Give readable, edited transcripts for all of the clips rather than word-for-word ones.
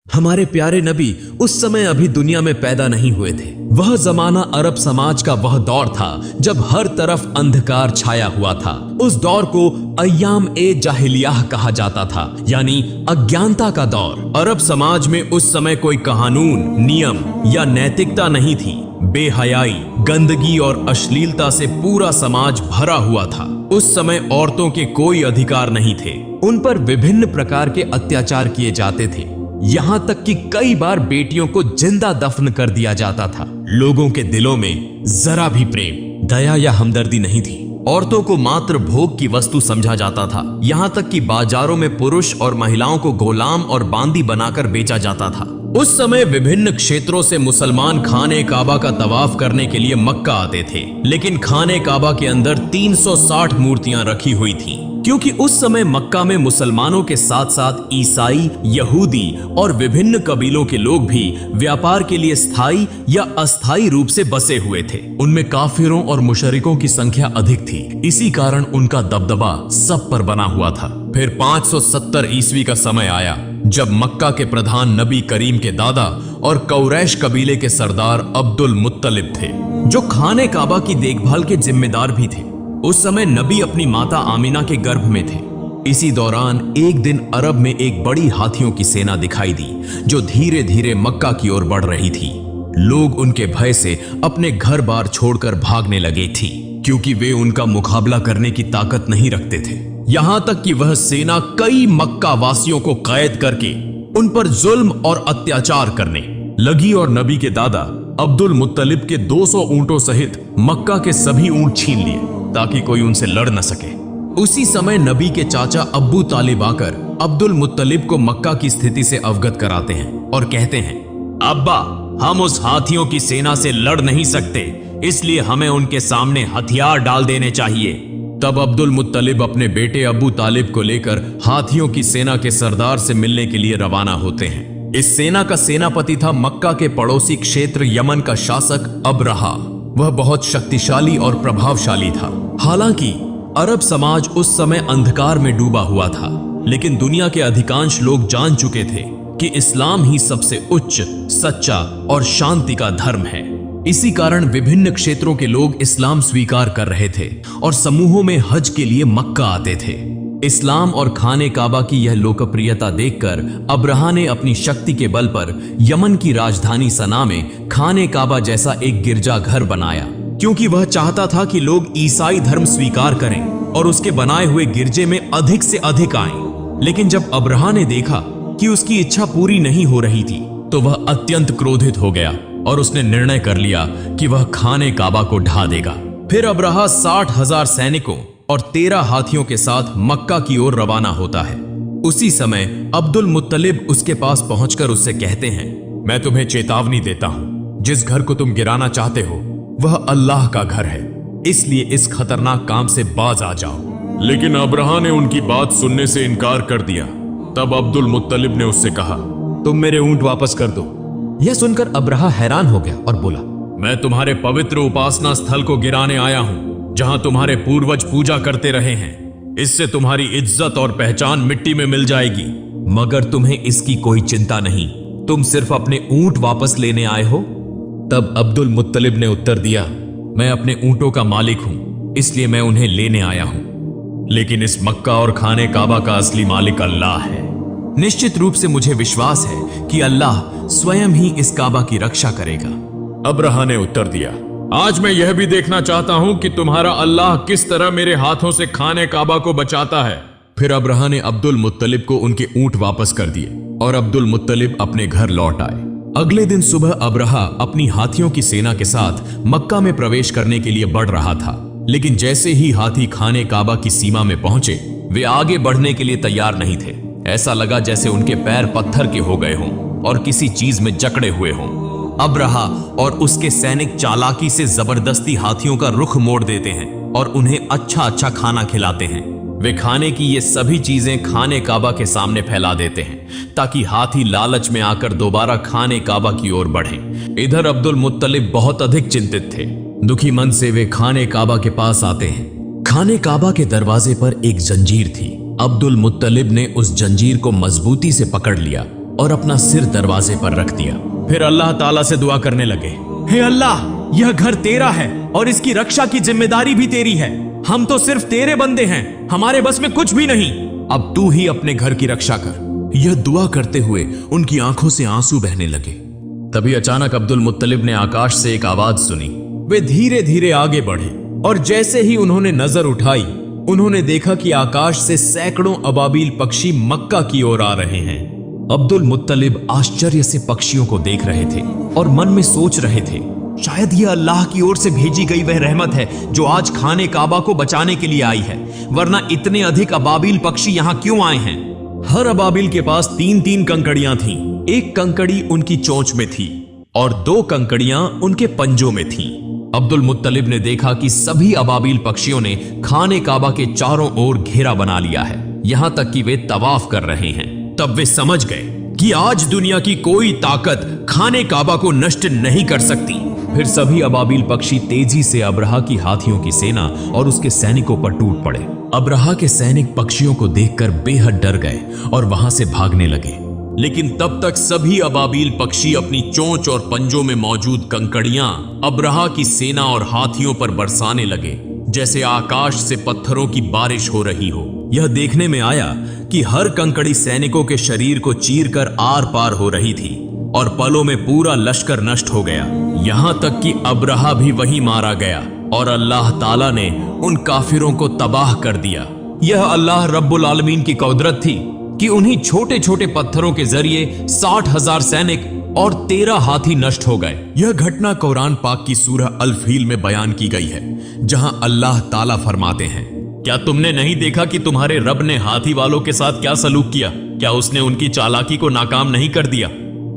हमारे प्यारे नबी उस समय अभी दुनिया में पैदा नहीं हुए थे। वह जमाना अरब समाज का वह दौर था जब हर तरफ अंधकार छाया हुआ था। उस दौर को अय्याम ए जाहिलियाह कहा जाता था, यानी अज्ञानता का दौर। अरब समाज में उस समय कोई कानून, नियम या नैतिकता नहीं थी। बेहयाई, गंदगी और अश्लीलता से पूरा समाज भरा हुआ था। उस समय औरतों के कोई अधिकार नहीं थे। उन पर विभिन्न प्रकार के अत्याचार किए जाते थे, यहाँ तक कि कई बार बेटियों को जिंदा दफन कर दिया जाता था। लोगों के दिलों में जरा भी प्रेम, दया या हमदर्दी नहीं थी। औरतों को मात्र भोग की वस्तु समझा जाता था। यहाँ तक कि बाजारों में पुरुष और महिलाओं को गुलाम और बांदी बनाकर बेचा जाता था। उस समय विभिन्न क्षेत्रों से मुसलमान खाने काबा का तवाफ करने के लिए मक्का आते थे, लेकिन खाने काबा के अंदर 360 मूर्तियां रखी हुई थीं, क्योंकि उस समय मक्का में मुसलमानों के साथ साथ ईसाई, यहूदी और विभिन्न कबीलों के लोग भी व्यापार के लिए स्थायी या अस्थायी रूप से बसे हुए थे। उनमें काफिरों और मुशरिकों की संख्या अधिक थी। इसी कारण उनका दबदबा सब पर बना हुआ था। फिर 570 ईस्वी का समय आया जब मक्का के प्रधान नबी करीम के दादा और कौरैश कबीले के सरदार अब्दुल मुत्तलिब थे, जो खाने काबा की देखभाल के जिम्मेदार भी थे। उस समय नबी अपनी माता आमिना के गर्भ में थे। इसी दौरान एक दिन अरब में एक बड़ी हाथियों की सेना दिखाई दी, जो धीरे धीरे मक्का की ओर बढ़ रही थी। लोग उनके भय से अपने घर बार छोड़कर भागने लगे थी, क्योंकि वे उनका मुकाबला करने की ताकत नहीं रखते थे। यहां तक कि वह सेना कई मक्का वासियों को कैद करके उन पर जुल्म और अत्याचार करने लगी और नबी के दादा अब्दुल मुत्तलिब के 200 ऊंटों सहित मक्का के सभी ऊंट छीन लिए, ताकि कोई उनसे लड़ न सके। उसी समय नबी के चाचा अब्बू तालिब आकर अब्दुल मुत्तलिब को मक्का की स्थिति से अवगत कराते हैं और कहते हैं, अब्बा, हम उस हाथियों की सेना से लड़ नहीं सकते, इसलिए हमें उनके सामने हथियार डाल देने चाहिए। तब अब्दुल मुत्तलिब अपने बेटे अबू तालिब को लेकर हाथियों की सेना के सरदार से मिलने के लिए रवाना होते हैं। इस सेना का सेनापति था मक्का के पड़ोसी क्षेत्र यमन का शासक अबरहा। वह बहुत शक्तिशाली और प्रभावशाली था। हालांकि अरब समाज उस समय अंधकार में डूबा हुआ था, लेकिन दुनिया के अधिकांश लोग जान चुके थे कि इस्लाम ही सबसे उच्च, सच्चा और शांति का धर्म है। इसी कारण विभिन्न क्षेत्रों के लोग इस्लाम स्वीकार कर रहे थे और समूहों में हज के लिए मक्का आते थे। इस्लाम और खाने काबा की यह लोकप्रियता देखकर अब्रहा ने अपनी शक्ति के बल पर यमन की राजधानी सना में खाने काबा जैसा एक गिरजाघर बनाया, क्योंकि वह चाहता था कि लोग ईसाई धर्म स्वीकार करें और उसके बनाए हुए गिरजे में अधिक से अधिक आएं। लेकिन जब अब्रहा ने देखा कि उसकी इच्छा पूरी नहीं हो रही थी, तो वह अत्यंत क्रोधित हो गया और उसने निर्णय कर लिया कि वह खाने काबा को ढा देगा। फिर अब्रहा 60,000 सैनिकों और 13 हाथियों के साथ मक्का की ओर रवाना होता है। उसी समय अब्दुल मुत्तलिब उसके पास पहुंचकर उससे कहते हैं, मैं तुम्हें चेतावनी देता हूं, जिस घर को तुम गिराना चाहते हो वह अल्लाह का घर है, इसलिए इस खतरनाक काम से बाज आ जाओ। लेकिन अब्रहा ने उनकी बात सुनने से इनकार कर दिया। तब अब्दुल मुत्तलिब ने उससे कहा, तुम मेरे ऊंट वापस कर दो। यह सुनकर अब्रहा हैरान हो गया और बोला, मैं तुम्हारे पवित्र उपासना स्थल को गिराने आया हूं, जहां तुम्हारे पूर्वज पूजा करते रहे हैं। इससे तुम्हारी इज्जत और पहचान मिट्टी में मिल जाएगी। मगर तुम्हें इसकी कोई चिंता नहीं, तुम सिर्फ अपने ऊंट वापस लेने आए हो। तब अब्दुल मुत्तलिब ने उत्तर दिया, मैं अपने ऊंटों का मालिक हूं, इसलिए मैं उन्हें लेने आया हूं। लेकिन इस मक्का और खाने काबा का असली मालिक अल्लाह है। निश्चित रूप से मुझे विश्वास है कि अल्लाह स्वयं ही इस काबा की रक्षा करेगा। अब्रहा ने उत्तर दिया, आज मैं यह भी देखना चाहता हूं कि तुम्हारा अल्लाह किस तरह मेरे हाथों से खाने काबा को बचाता है। फिर अब्रहा ने अब्दुल मुत्तलिब को उनके ऊंट वापस कर दिए और अब्दुल मुत्तलिब अपने घर लौट आए। अगले दिन सुबह अब्रहा अपनी हाथियों की सेना के साथ मक्का में प्रवेश करने के लिए बढ़ रहा था, लेकिन जैसे ही हाथी खाने काबा की सीमा में पहुंचे, वे आगे बढ़ने के लिए तैयार नहीं थे। ऐसा लगा जैसे उनके पैर पत्थर के हो गए हों और किसी चीज में जकड़े हुए हों। अब्रहा और उसके सैनिक चालाकी से जबरदस्ती हाथियों का रुख मोड़ देते हैं और उन्हें अच्छा अच्छा खाना खिलाते हैं। वे खाने की ये सभी चीजें खाने काबा के सामने फैला देते हैं, ताकि हाथी लालच में आकर दोबारा खाने काबा की ओर बढ़ें। इधर अब्दुल मुत्तलिब बहुत अधिक चिंतित थे। दुखी मन से वे खाने काबा के पास आते हैं। खाने काबा के दरवाजे पर एक जंजीर थी। अब्दुल मुत्तलिब ने उस जंजीर को मजबूती से पकड़ लिया और अपना सिर दरवाजे पर रख दिया। फिर अल्लाह ताला से दुआ करने लगे, हे अल्लाह, यह घर तेरा है और इसकी रक्षा की जिम्मेदारी भी तेरी है। हम तो सिर्फ तेरे बंदे हैं, हमारे बस में कुछ भी नहीं। अब तू ही अपने घर की रक्षा कर। यह दुआ करते हुए उनकी आंखों से आंसू बहने लगे। तभी अचानक अब्दुल मुत्तलिब ने आकाश से एक आवाज सुनी। वे धीरे धीरे आगे बढ़े और जैसे ही उन्होंने नजर उठाई, उन्होंने देखा कि आकाश से सैकड़ों अबाबील पक्षी मक्का की ओर आ रहे हैं। अब्दुल मुत्तलिब आश्चर्य से पक्षियों को देख रहे थे और मन में सोच रहे थे, शायद यह अल्लाह की ओर से भेजी गई वह रहमत है जो आज खाने काबा को बचाने के लिए आई है, वरना इतने अधिक अबाबील पक्षी यहाँ क्यों आए हैं। हर अबाबील के पास 3-3 कंकड़ियां थीं। एक कंकड़ी उनकी चोंच में थी और 2 कंकड़ियां उनके पंजों में थीं। अब्दुल मुत्तलिब ने देखा कि सभी अबाबील पक्षियों ने खाने काबा के चारों ओर घेरा बना लिया है, यहां तक कि वे तवाफ कर रहे हैं। तब वे समझ गए कि आज दुनिया की कोई ताकत खाने काबा को नष्ट नहीं कर सकती। फिर सभी अबाबील पक्षी तेजी से अब्रहा की हाथियों की सेना और उसके सैनिकों पर टूट पड़े। अब्रहा के सैनिक पक्षियों को देखकर बेहद डर गए और वहां से भागने लगे। लेकिन तब तक सभी अबाबील पक्षी अपनी चोंच और पंजों में मौजूद कंकड़ियां अब्रहा की सेना और हाथियों पर बरसाने लगे, जैसे आकाश से पत्थरों की बारिश हो रही हो। यह देखने में आया कि हर कंकड़ी सैनिकों के शरीर को चीरकर आर पार हो रही थी और पलों में पूरा लश्कर नष्ट हो गया। यहां तक कि अब्रहा भी वहीं मारा गया और अल्लाह ताला ने उन काफिरों को तबाह कर दिया। यह अल्लाह रब्बुल आलमीन की कुदरत थी कि उन्हीं छोटे छोटे पत्थरों के जरिए 60,000 सैनिक और 13 हाथी नष्ट हो गए। यह घटना कुरान पाक की सूरह अल फील में बयान की गई है, जहां अल्लाह ताला फरमाते हैं, क्या तुमने नहीं देखा कि तुम्हारे रब ने हाथी वालों के साथ क्या सलूक किया? क्या उसने उनकी चालाकी को नाकाम नहीं कर दिया?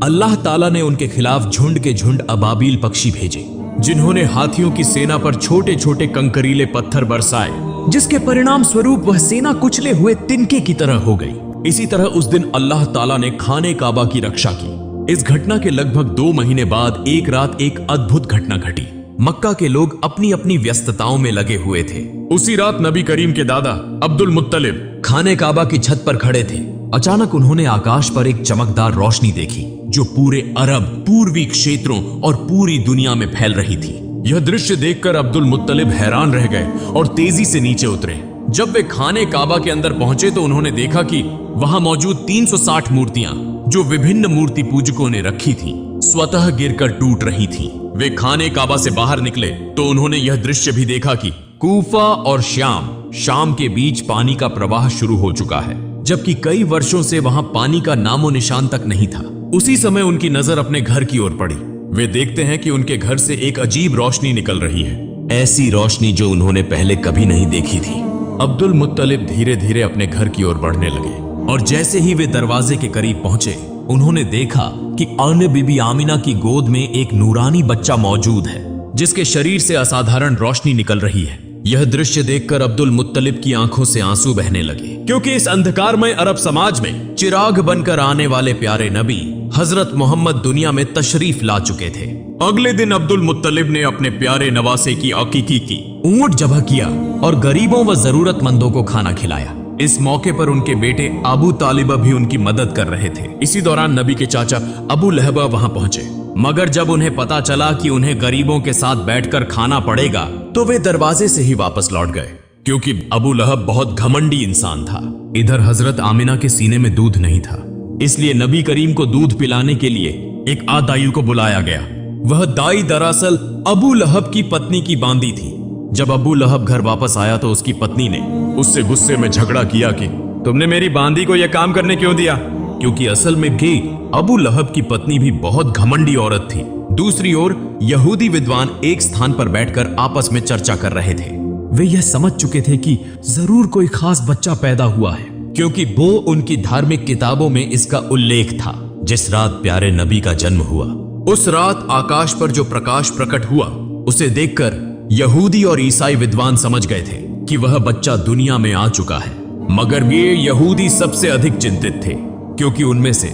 अल्लाह ताला ने उनके खिलाफ झुंड के झुंड अबाबील पक्षी भेजे, जिन्होंने हाथियों की सेना पर छोटे छोटे कंकरीले पत्थर बरसाए, जिसके परिणाम स्वरूप वह सेना कुचले हुए तिनके की तरह हो गई। इसी तरह उस दिन अल्लाह ताला ने खाने काबा की रक्षा की। इस घटना के लगभग 2 महीने बाद एक रात एक अद्भुत घटना घटी। मक्का के लोग अपनी अपनी व्यस्तताओं में लगे हुए थे। उसी रात नबी करीम के दादा अब्दुल मुत्तलिब खाने काबा की छत पर खड़े थे। अचानक उन्होंने आकाश पर एक चमकदार रोशनी देखी जो पूरे अरब, पूर्वी क्षेत्रों और पूरी दुनिया में फैल रही थी। यह दृश्य देखकर अब्दुल मुत्तलिब हैरान रह गए और तेजी से नीचे उतरे। जब वे खाने काबा के अंदर पहुंचे तो उन्होंने देखा कि वहां मौजूद 360 मूर्तियां जो विभिन्न मूर्ति पूजकों ने रखी थीं, स्वतः गिरकर टूट रही थीं। वे खाने काबा से बाहर निकले तो उन्होंने यह दृश्य भी देखा कि कूफा और शाम के बीच पानी का प्रवाह शुरू हो चुका है, जबकि कई वर्षों से वहां पानी का नामो निशान तक नहीं था। उसी समय उनकी नजर अपने घर की ओर पड़ी। वे देखते हैं कि उनके घर से एक अजीब रोशनी निकल रही है, ऐसी रोशनी जो उन्होंने पहले कभी नहीं देखी थी। अब्दुल मुत्तलिब धीरे धीरे अपने घर की ओर बढ़ने लगे और जैसे ही वे दरवाजे के करीब पहुंचे, उन्होंने देखा कि अन्य बीबी आमिना की गोद में एक नूरानी बच्चा मौजूद है, जिसके शरीर से असाधारण रोशनी निकल रही है। यह दृश्य देखकर अब्दुल मुत्तलिब की आंखों से आंसू बहने लगे, क्योंकि इस अंधकारमय अरब समाज में चिराग बनकर आने वाले प्यारे नबी हजरत मोहम्मद दुनिया में तशरीफ ला चुके थे। अगले दिन अब्दुल मुत्तलिब ने अपने प्यारे नवासे की अकीकी की, ऊंट ज़बह किया और गरीबों व जरूरतमंदों को खाना खिलाया। इस मौके पर उनके बेटे अबू तालिबा भी उनकी मदद कर रहे थे। इसी दौरान नबी के चाचा अबू लहबा वहां पहुंचे, मगर जब उन्हें पता चला कि उन्हें गरीबों के साथ बैठकर खाना पड़ेगा तो वे दरवाजे से ही वापस लौट गए, क्योंकि अबू लहब बहुत घमंडी इंसान था। इधर हजरत आमिना के सीने में दूध नहीं था, इसलिए नबी करीम को दूध पिलाने के लिए एक आदायु को बुलाया गया। वह दाई दरअसल अबू लहब की पत्नी की बांदी थी। जब अबू लहब घर वापस आया तो उसकी पत्नी ने उससे गुस्से में झगड़ा किया कि तुमने मेरी बांदी को यह काम करने क्यों दिया, क्योंकि असल में भी अबू लहब की पत्नी भी बहुत घमंडी औरत थी। दूसरी ओर यहूदी विद्वान एक स्थान पर बैठकर आपस में चर्चा कर रहे थे। वे यह समझ चुके थे कि जरूर कोई खास बच्चा पैदा हुआ है, क्योंकि वो उनकी धार्मिक किताबों में इसका उल्लेख था। जिस रात प्यारे नबी का जन्म हुआ, उस रात आकाश पर जो प्रकाश प्रकट हुआ, उसे देखकर यहूदी और ईसाई विद्वान समझ गए थे कि वह बच्चा दुनिया में आ चुका है। मगर ये यहूदी सबसे अधिक चिंतित थे, क्योंकि उनमें से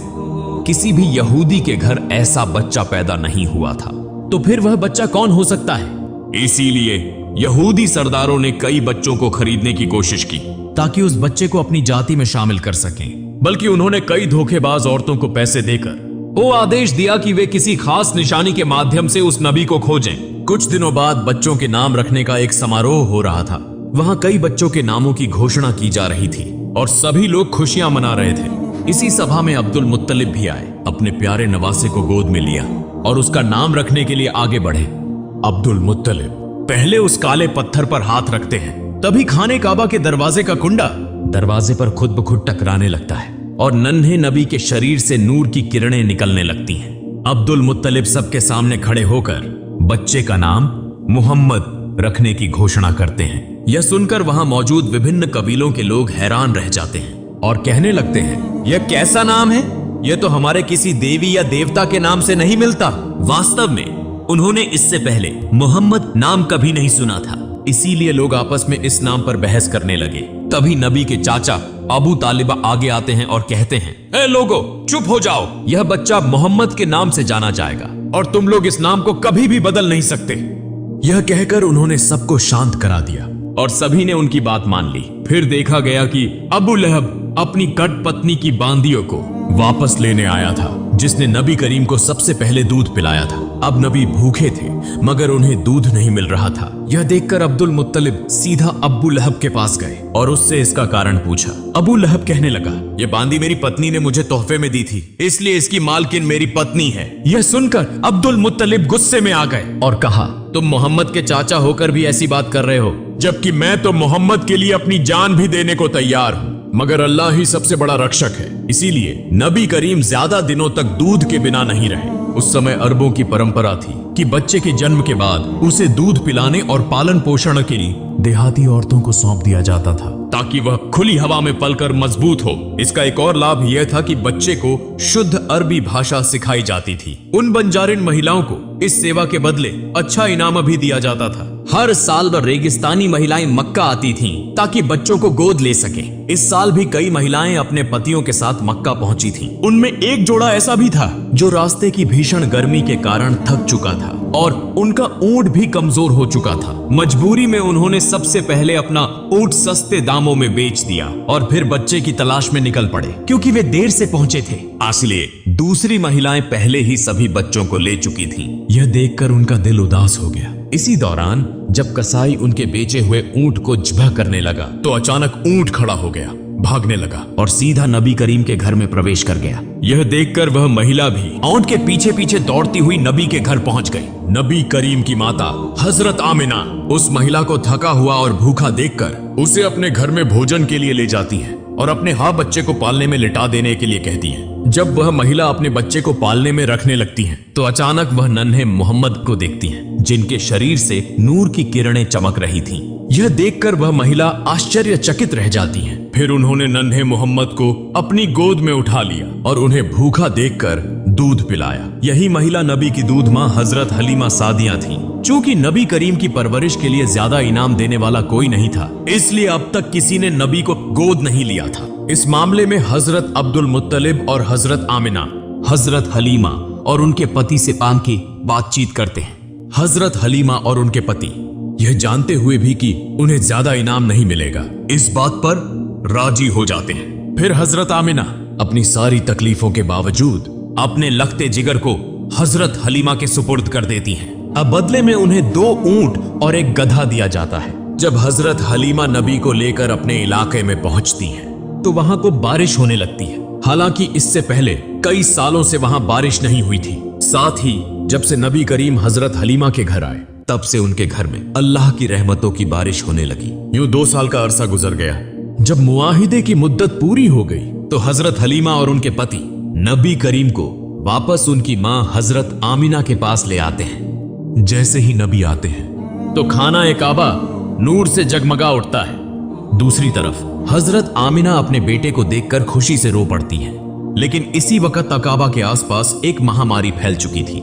किसी भी यहूदी के घर ऐसा बच्चा पैदा नहीं हुआ था। तो फिर वह बच्चा कौन हो सकता है? इसीलिए यहूदी सरदारों ने कई बच्चों को खरीदने की कोशिश की ताकि उस बच्चे को अपनी जाति में शामिल कर सकें। बल्कि उन्होंने कई धोखेबाज औरतों को पैसे देकर वो आदेश दिया कि वे किसी खास निशानी के माध्यम से उस नबी को खोजें। कुछ दिनों बाद बच्चों के नाम रखने का एक समारोह हो रहा था। वहां कई बच्चों के नामों की घोषणा की जा रही थी और सभी लोग खुशियां मना रहे थे। इसी सभा में अब्दुल मुत्तलिब भी आए, अपने प्यारे नवासे को गोद में लिया और उसका नाम रखने के लिए आगे बढ़े। अब्दुल मुत्तलिब पहले उस काले पत्थर पर हाथ रखते हैं, तभी खाने काबा के दरवाजे का कुंडा दरवाजे पर खुद ब खुद टकराने लगता है और नन्हे नबी के शरीर से नूर की किरणें निकलने लगती हैं। अब्दुल मुत्तलिब सबके सामने खड़े होकर बच्चे का नाम मोहम्मद रखने की घोषणा करते हैं। यह सुनकर वहां मौजूद विभिन्न कबीलों के लोग हैरान रह जाते हैं और कहने लगते हैं, यह कैसा नाम है? यह तो हमारे किसी देवी या देवता के नाम से नहीं मिलता। वास्तव में उन्होंने इससे पहले मोहम्मद नाम कभी नहीं सुना था, इसीलिए लोग आपस में इस नाम पर बहस करने लगे। तभी नबी के चाचा अबू तालिबा आगे आते हैं और कहते हैं, ए लोगो, चुप हो जाओ, यह बच्चा मोहम्मद के नाम से जाना जाएगा और तुम लोग इस नाम को कभी भी बदल नहीं सकते। यह कहकर उन्होंने सबको शांत करा दिया और सभी ने उनकी बात मान ली। फिर देखा गया कि अबू लहब अपनी कट पत्नी की बांदियों को वापस लेने आया था, जिसने नबी करीम को सबसे पहले दूध पिलाया था। अब नबी भूखे थे मगर उन्हें दूध नहीं मिल रहा था। यह देखकर अब्दुल मुत्तलिब सीधा अबू लहब के पास गए और उससे इसका कारण पूछा। अबू लहब कहने लगा, यह बांदी मेरी पत्नी ने मुझे तोहफे में दी थी, इसलिए इसकी मालकिन मेरी पत्नी है। यह सुनकर अब्दुल मुत्तलिब गुस्से में आ गए और कहा, तुम मोहम्मद के चाचा होकर भी ऐसी बात कर रहे हो, जबकि मैं तो मोहम्मद के लिए अपनी जान भी देने को तैयार हूँ, मगर अल्लाह ही सबसे बड़ा रक्षक है। इसीलिए नबी करीम ज्यादा दिनों तक दूध के बिना नहीं रहे। उस समय अरबों की परंपरा थी कि बच्चे के जन्म के बाद उसे दूध पिलाने और पालन पोषण के लिए देहाती औरतों को सौंप दिया जाता था, ताकि वह खुली हवा में पलकर मजबूत हो। इसका एक और लाभ यह था कि बच्चे को शुद्ध अरबी भाषा सिखाई जाती थी। उन बंजारिन महिलाओं को इस सेवा के बदले अच्छा इनाम भी दिया जाता था। हर साल रेगिस्तानी महिलाएं मक्का आती थीं ताकि बच्चों को गोद ले सके। इस साल भी कई महिलाएं अपने पतियों के साथ मक्का पहुंची थीं। उनमें एक जोड़ा ऐसा भी था जो रास्ते की भीषण गर्मी के कारण थक चुका था और उनका ऊंट भी कमजोर हो चुका था। मजबूरी में उन्होंने सबसे पहले अपना ऊंट सस्ते दामों में बेच दिया और फिर बच्चे की तलाश में निकल पड़े, क्योंकि वे देर से पहुंचे थे। इसलिए दूसरी महिलाएं पहले ही सभी बच्चों को ले चुकी थीं। यह देखकर उनका दिल उदास हो गया। इसी दौरान जब कसाई उनके बेचे हुए ऊंट को ज़िबह करने लगा तो अचानक ऊंट खड़ा हो गया, भागने लगा और सीधा नबी करीम के घर में प्रवेश कर गया। यह देखकर वह महिला भी ऊंट के पीछे पीछे दौड़ती हुई नबी के घर पहुंच गई। नबी करीम की माता हजरत आमिना उस महिला को थका हुआ और भूखा देखकर उसे अपने घर में भोजन के लिए ले जाती है और अपने बच्चे को पालने में लिटा देने के लिए कहती है। जब वह महिला अपने बच्चे को पालने में रखने लगती है तो अचानक वह नन्हे मोहम्मद को देखती है, जिनके शरीर से नूर की किरणें चमक रही थीं। यह देखकर वह महिला आश्चर्यचकित रह जाती है। फिर उन्होंने नन्हे मोहम्मद को अपनी गोद में उठा लिया और उन्हें भूखा देखकर दूध पिलाया। यही महिला नबी की दूध मां हजरत हलीमा सादिया थी। चूंकि नबी करीम की परवरिश के लिए ज्यादा इनाम देने वाला कोई नहीं था, इसलिए अब तक किसी ने नबी को गोद नहीं लिया था। इस मामले में हजरत अब्दुल मुत्तलिब और हजरत आमिना हजरत हलीमा और उनके पति से पान की बातचीत करते हैं। हजरत हलीमा और उनके पति यह जानते हुए भी कि उन्हें ज्यादा इनाम नहीं मिलेगा, इस बात पर राजी हो जाते हैं। फिर हजरत आमिना अपनी सारी तकलीफों के बावजूद अपने लखते जिगर को हजरत हलीमा के सुपुर्द कर देती हैं। अब बदले में उन्हें 2 ऊंट और एक गधा दिया जाता है। जब हजरत हलीमा नबी को लेकर अपने इलाके में पहुंचती हैं तो वहां को बारिश होने लगती है। हालांकि इससे पहले कई सालों से वहां बारिश नहीं हुई थी। साथ ही जब से नबी करीम हजरत हलीमा के घर आए तब से उनके घर में अल्लाह की रहमतों की बारिश होने लगी। यूं 2 साल का अरसा गुजर गया। जब मुआहिदे की मुद्दत पूरी हो गई तो हजरत हलीमा और उनके पति नबी करीम को वापस उनकी मां हजरत आमिना के पास ले आते हैं। जैसे ही नबी आते हैं तो खाना ए काबा नूर से जगमगा उठता है। दूसरी तरफ हजरत आमिना अपने बेटे को देखकर खुशी से रो पड़ती हैं। लेकिन इसी वक्त अकाबा के आसपास एक महामारी फैल चुकी थी।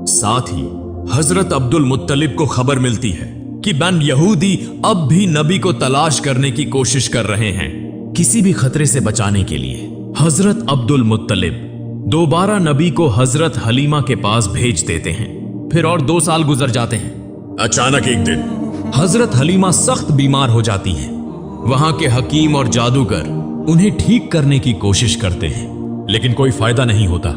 साथ ही हजरत अब्दुल मुत्तलिब को खबर मिलती है कि बन यहूदी अब भी नबी को तलाश करने की कोशिश कर रहे हैं। किसी भी खतरे से बचाने के लिए हजरत अब्दुल मुत्तलिब दोबारा नबी को हजरत हलीमा के पास भेज देते हैं। फिर और 2 साल गुजर जाते हैं। अचानक एक दिन हजरत हलीमा सख्त बीमार हो जाती हैं। वहां के हकीम और जादूगर उन्हें ठीक करने की कोशिश करते हैं, लेकिन कोई फायदा नहीं होता।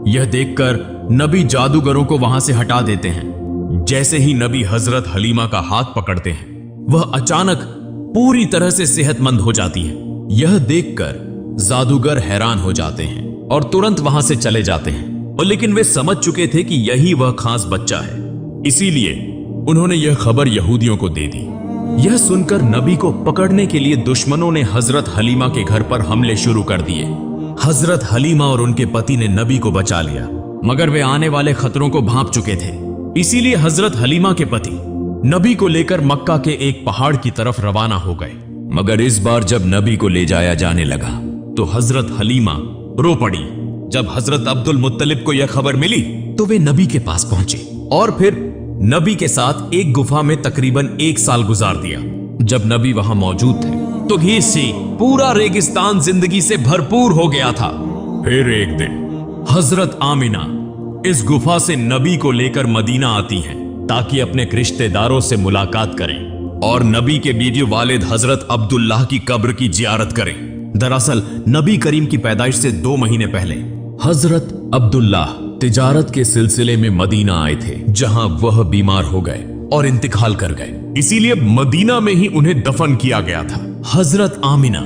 यह देखकर नबी जादूगरों को वहां से हटा देते हैं। जैसे ही नबी हजरत हलीमा का हाथ पकड़ते हैं, वह अचानक पूरी तरह से सेहतमंद हो जाती है। यह देखकर जादूगर हैरान हो जाते हैं और तुरंत वहां से चले जाते हैं। और लेकिन वे समझ चुके थे कि यही वह खास बच्चा है, इसीलिए उन्होंने यह खबर यहूदियों को दे दी। यह सुनकर नबी को पकड़ने के लिए दुश्मनों ने हजरत हलीमा के घर पर हमले शुरू कर दिए। हजरत हलीमा और उनके पति ने नबी को बचा लिया, मगर वे आने वाले खतरों को भांप चुके थे। इसीलिए हजरत हलीमा के पति नबी को लेकर मक्का के एक पहाड़ की तरफ रवाना हो गए। मगर इस बार जब नबी को ले जाया जाने लगा तो हजरत हलीमा रो पड़ी। जब हजरत अब्दुल मुत्तलिब को यह खबर मिली तो वे नबी के पास पहुंचे और फिर नबी के साथ एक गुफा में तकरीबन 1 साल गुजार दिया। जब नबी वहां मौजूद थे तो घी से पूरा रेगिस्तान जिंदगी से भरपूर हो गया था। फिर एक दिन हजरत आमिना इस गुफा से नबी को लेकर मदीना आती हैं ताकि अपने रिश्तेदारों से मुलाकात करें और नबी के बीवी वालिद हजरत अब्दुल्लाह की कब्र की जियारत करें। दरअसल नबी करीम की पैदाइश से 2 महीने पहले हजरत अब्दुल्लाह तिजारत के सिलसिले में मदीना आए थे, जहां वह बीमार हो गए और इंतकाल कर गए। इसीलिए मदीना में ही उन्हें दफन किया गया था। हजरत आमिना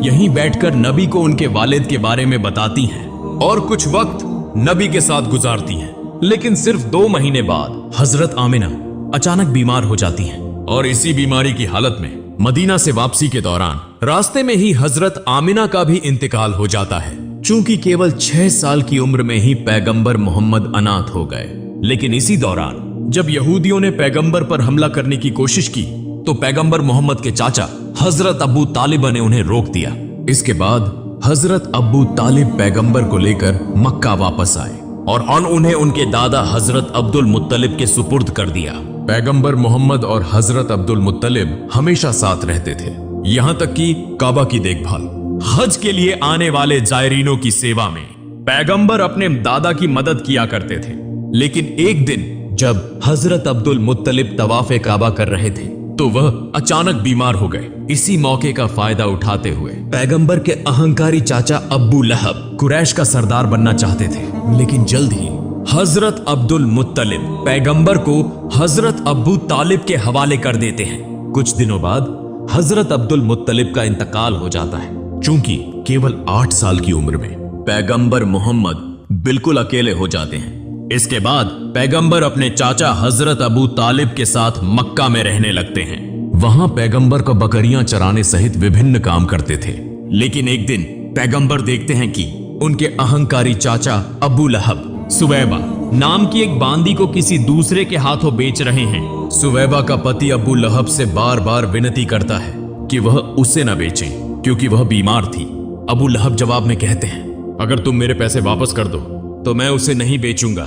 यहीं बैठकर नबी को उनके वालिद के बारे में बताती हैं और कुछ वक्त नबी के साथ गुजारती हैं। लेकिन सिर्फ 2 महीने बाद हजरत आमिना अचानक बीमार हो जाती हैं और इसी बीमारी की हालत में मदीना से वापसी के दौरान रास्ते में ही हजरत आमिना का भी इंतकाल हो जाता है। चूंकि केवल 6 साल की उम्र में ही पैगंबर मोहम्मद अनाथ हो गए। लेकिन इसी दौरान जब यहूदियों ने पैगंबर पर हमला करने की कोशिश की तो पैगंबर मोहम्मद के चाचा हजरत अबू तालिब ने उन्हें रोक दिया। इसके बाद हजरत अबू तालिब पैगंबर को लेकर मक्का वापस आए और उन्हें उनके दादा हजरत अब्दुल मुत्तलिब के सुपुर्द कर दिया। पैगंबर मोहम्मद और हजरत अब्दुल मुत्तलिब हमेशा साथ रहते थे, यहां तक कि काबा की देखभाल, हज के लिए आने वाले जायरीनों की सेवा में पैगंबर अपने दादा की मदद किया करते थे। लेकिन एक दिन जब हजरत अब्दुल मुत्तलिब तवाफ़े काबा कर रहे थे तो वह अचानक बीमार हो गए। इसी मौके का फायदा उठाते हुए पैगंबर के अहंकारी चाचा अब्बू लहब कुरैश का सरदार बनना चाहते थे। लेकिन जल्द ही हजरत अब्दुल मुत्तलिब पैगंबर को हजरत अब्बू तालिब के हवाले कर देते हैं। कुछ दिनों बाद हजरत अब्दुल मुत्तलिब का इंतकाल हो जाता है। चूंकि केवल 8 साल की उम्र में पैगंबर मोहम्मद बिल्कुल अकेले हो जाते हैं। इसके बाद पैगंबर अपने चाचा हजरत अबू तालिब के साथ मक्का में रहने लगते हैं। वहां पैगंबर को बकरियां चराने सहित विभिन्न काम करते थे। लेकिन एक दिन पैगंबर देखते हैं कि उनके अहंकारी चाचा अबू लहब सुवैबा नाम की एक बांदी को किसी दूसरे के हाथों बेच रहे हैं। सुवैबा का पति अबू लहब से बार बार विनती करता है कि वह उसे न बेचें क्योंकि वह बीमार थी। अबू लहब जवाब में कहते हैं, अगर तुम मेरे पैसे वापस कर दो तो मैं उसे नहीं बेचूंगा।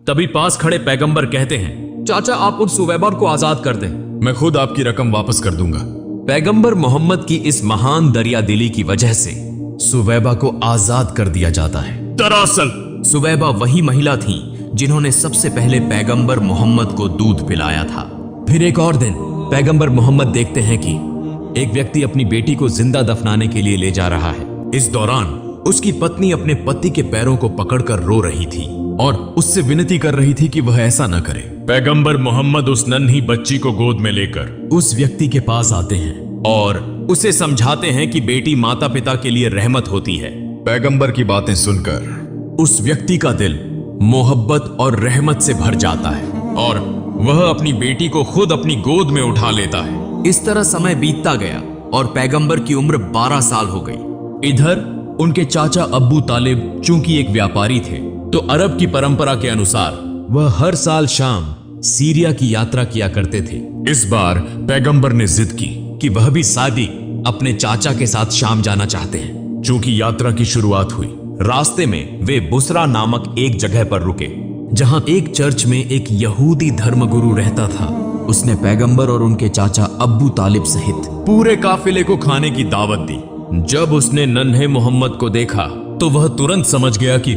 तभी पास खड़े पैगंबर कहते हैं, चाचा आप उन सुवैबा को आजाद कर दें, मैं खुद आपकी रकम वापस कर दूंगा। पैगंबर मोहम्मद की इस महान दरिया दिली की वजह से सुवैबा को आजाद कर दिया जाता है। दरअसल सुवैबा वही महिला थी जिन्होंने सबसे पहले पैगंबर मोहम्मद को दूध पिलाया था। फिर एक और दिन पैगंबर मोहम्मद देखते हैं कि एक व्यक्ति अपनी बेटी को जिंदा दफनाने के लिए ले जा रहा है। इस दौरान उसकी पत्नी अपने पति के पैरों को पकड़कर रो रही थी और उससे विनती कर रही थी कि वह ऐसा न करे। पैगंबर मोहम्मद उस नन्ही बच्ची को गोद में लेकर उस व्यक्ति के पास आते हैं और उसे समझाते हैं कि बेटी माता पिता के लिए रहमत होती है। पैगंबर की बातें सुनकर उस व्यक्ति का दिल मोहब्बत और रहमत से भर जाता है और वह अपनी बेटी को खुद अपनी गोद में उठा लेता है। इस तरह समय बीतता गया और पैगंबर की उम्र 12 साल हो गई। इधर उनके चाचा अब्बू तालिब चूंकि एक व्यापारी थे तो अरब की परंपरा के अनुसार वह हर साल शाम सीरिया की यात्रा किया करते थे। इस बार पैगंबर ने जिद की कि वह भी सादी अपने चाचा के साथ शाम जाना चाहते हैं। चूंकि यात्रा की शुरुआत हुई, रास्ते में वे बुसरा नामक एक जगह पर रुके जहां एक चर्च में एक यहूदी धर्मगुरु रहता था। उसने पैगंबर और उनके चाचा अब्बू तालिब सहित पूरे काफिले को खाने की दावत दी। जब उसने नन्हे मोहम्मद को देखा तो वह तुरंत समझ गया कि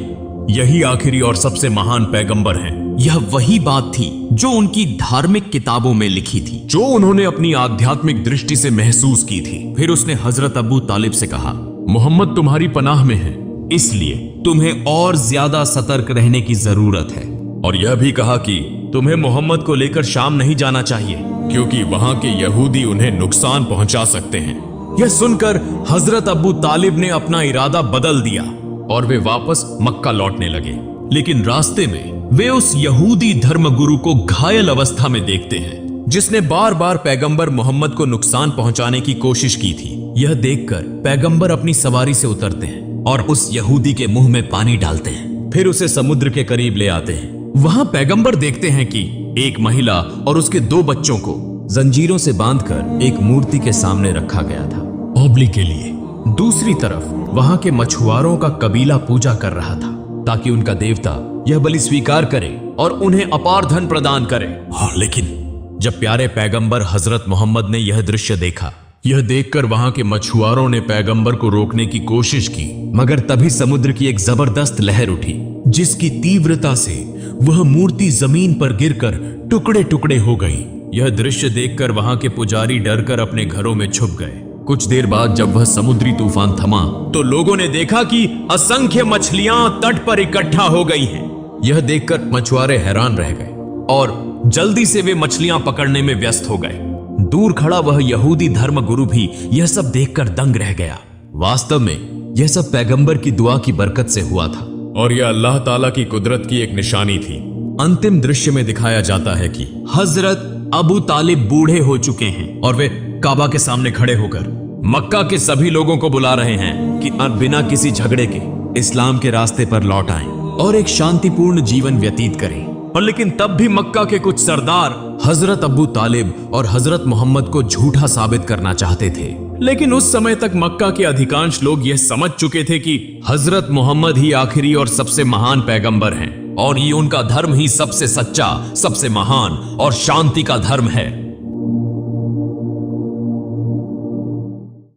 यही आखिरी और सबसे महान पैगंबर हैं। यह वही बात थी जो उनकी धार्मिक किताबों में लिखी थी, जो उन्होंने अपनी आध्यात्मिक दृष्टि से महसूस की थी। फिर उसने हजरत अबू तालिब से कहा, मोहम्मद तुम्हारी पनाह में है, इसलिए तुम्हें और ज्यादा सतर्क रहने की जरूरत है। और यह भी कहा कि तुम्हें मोहम्मद को लेकर शाम नहीं जाना चाहिए, क्योंकि वहां के यहूदी उन्हें नुकसान पहुंचा सकते हैं। यह सुनकर हजरत अबू तालिब ने अपना इरादा बदल दिया और वे वापस मक्का लौटने लगे। लेकिन रास्ते में वे उस यहूदी धर्मगुरु को घायल अवस्था में देखते हैं, जिसने बार बार पैगंबर मोहम्मद को नुकसान पहुंचाने की कोशिश की थी। यह देखकर पैगंबर अपनी सवारी से उतरते हैं और उस यहूदी के मुंह में पानी डालते हैं। फिर उसे समुद्र के करीब ले आते हैं। वहां पैगंबर देखते हैं कि एक महिला और उसके 2 बच्चों को जंजीरों से बांधकर एक मूर्ति के सामने रखा गया था, ओबली के लिए। दूसरी तरफ वहां के मछुआरों का कबीला पूजा कर रहा था, ताकि उनका देवता यह बलि स्वीकार करे और उन्हें अपार धन प्रदान करे। हाँ, लेकिन जब प्यारे पैगंबर हजरत मोहम्मद ने यह दृश्य देखा, यह देखकर वहां के मछुआरों ने पैगंबर को रोकने की कोशिश की, मगर तभी समुद्र की एक जबरदस्त लहर उठी, जिसकी तीव्रता से वह मूर्ति जमीन पर गिरकर टुकड़े टुकड़े हो गई। यह दृश्य देखकर वहां के पुजारी डरकर अपने घरों में छुप गए। कुछ देर बाद जब वह समुद्री तूफान थमा, तो लोगों ने देखा कि असंख्य मछलियां तट पर इकट्ठा हो गई हैं। यह देखकर मछुआरे हैरान रह गए और जल्दी से वे मछलियां पकड़ने में व्यस्त हो गए। दूर खड़ा वह यहूदी धर्मगुरु भी यह सब देखकर दंग रह गया। वास्तव में यह सब पैगंबर की दुआ की बरकत से हुआ था और यह अल्लाह ताला की कुदरत की एक निशानी थी। अंतिम दृश्य में दिखाया जाता है कि हजरत अबू तालिब बूढ़े हो चुके हैं और वे काबा के सामने खड़े होकर मक्का के सभी लोगों को बुला रहे हैं कि बिना किसी झगड़े के इस्लाम के रास्ते पर लौट आएं और एक शांतिपूर्ण जीवन व्यतीत करें। और लेकिन तब भी मक्का के कुछ सरदार हजरत अबू तालिब और हजरत मोहम्मद को झूठा साबित करना चाहते थे। लेकिन उस समय तक मक्का के अधिकांश लोग यह समझ चुके थे कि हजरत मोहम्मद ही आखिरी और सबसे महान पैगंबर हैं और ये उनका धर्म ही सबसे सच्चा, सबसे महान और शांति का धर्म है।